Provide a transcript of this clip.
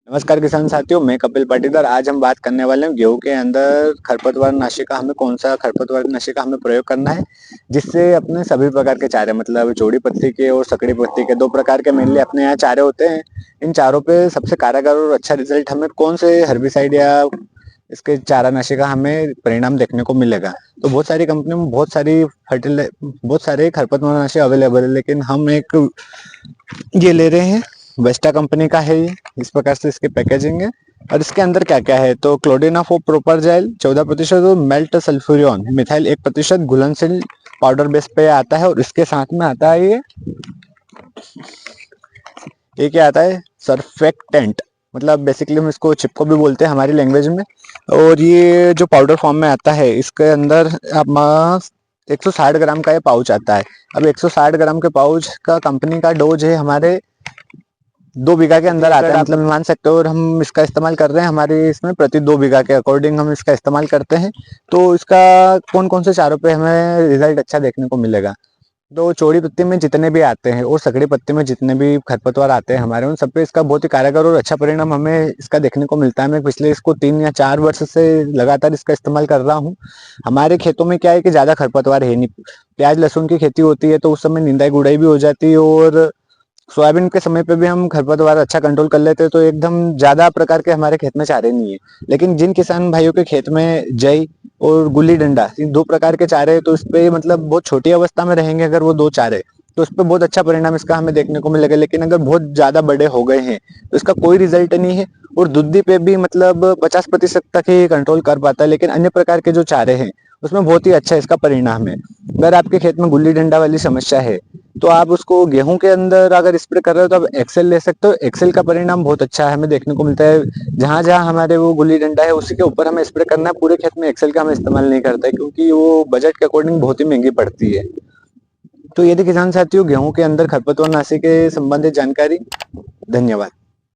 नमस्कार किसान साथियों, मैं कपिल पाटीदार। आज हम बात करने वाले हैं गेहूं के अंदर खरपतवार नाशी का हमें कौन सा खरपतवार नाशी का हमें प्रयोग करना है, जिससे अपने सभी प्रकार के चारे मतलब चौड़ी पत्ती के और सकड़ी पत्ती के दो प्रकार के मेनली अपने यहाँ चारे होते हैं। इन चारों पे सबसे कारगर और अच्छा रिजल्ट हमें कौन से हर्बिसाइड या इसके चारा नाशी का हमें परिणाम देखने को मिलेगा। तो बहुत सारी कंपनी में बहुत सारे खरपतवार नाशी अवेलेबल है, लेकिन हम एक ये ले रहे हैं। वेस्टा कंपनी का है ये। इस प्रकार से इसकी पैकेजिंग है। और इसके अंदर क्या क्या है तो क्लोडिनाफो प्रोपरजाइल 14% और मेल्ट सल्फ्यूरियन मिथाइल 1% घुलनशील पाउडर बेस पे आता है। और इसके साथ में आता है ये क्या आता है, सरफेक्टेंट, मतलब बेसिकली हम इसको चिपको भी बोलते हैं हमारी लैंग्वेज में। और ये जो पाउडर फॉर्म में आता है, इसके अंदर आप 160 ग्राम का ये पाउच आता है। अब 160 ग्राम के पाउच का कंपनी का डोज है हमारे 2 बीघा के अंदर आता है, मतलब मान सकते हो। और हम इसका इस्तेमाल कर रहे हैं हमारे इसमें प्रति 2 बीघा के अकॉर्डिंग हम इसका इस्तेमाल करते हैं। तो इसका कौन कौन से चारों पे हमें रिजल्ट अच्छा देखने को मिलेगा, तो चौड़ी पत्ती में जितने भी आते हैं और सकड़ी पत्ती में जितने भी खरपतवार आते हैं हमारे, उन सब पे इसका बहुत ही कारगर और अच्छा परिणाम हमें इसका देखने को मिलता है। मैं पिछले इसको 3 या 4 वर्ष से लगातार इसका इस्तेमाल कर रहा हूँ। हमारे खेतों में क्या है कि ज्यादा खरपतवार है नहीं। प्याज लहसुन की खेती होती है तो उस समय निंदाई गुड़ाई भी हो जाती है, और सोयाबीन के समय पे भी हम खरपतवार अच्छा कंट्रोल कर लेते हैं। तो एकदम ज्यादा प्रकार के हमारे खेत में चारे नहीं है। लेकिन जिन किसान भाइयों के खेत में जई और गुल्ली डंडा, इन 2 प्रकार के चारे हैं, तो इस पे मतलब बहुत छोटी अवस्था में रहेंगे अगर वो 2 चारे, तो उस पर बहुत अच्छा परिणाम इसका हमें देखने को मिलेगा। लेकिन अगर बहुत ज्यादा बड़े हो गए हैं तो इसका कोई रिजल्ट नहीं है। और दुद्धि पे भी मतलब 50% तक ही कंट्रोल कर पाता है। लेकिन अन्य प्रकार के जो चारे हैं उसमें बहुत ही अच्छा इसका परिणाम है। अगर आपके खेत में गुल्ली डंडा वाली समस्या है तो आप उसको गेहूं के अंदर अगर स्प्रे कर रहे हो तो आप एक्सेल ले सकते हो। एक्सेल का परिणाम बहुत अच्छा है, हमें देखने को मिलता है। जहां जहां हमारे वो गुल्ली डंडा है उसी के ऊपर हमें स्प्रे करना है। पूरे खेत में एक्सेल का हम इस्तेमाल नहीं करते हैं, क्योंकि वो बजट के अकॉर्डिंग बहुत ही महंगी पड़ती है। तो यदि किसान साथियों गेहूं के अंदर खरपतवार नाशी के संबंधित जानकारी। धन्यवाद।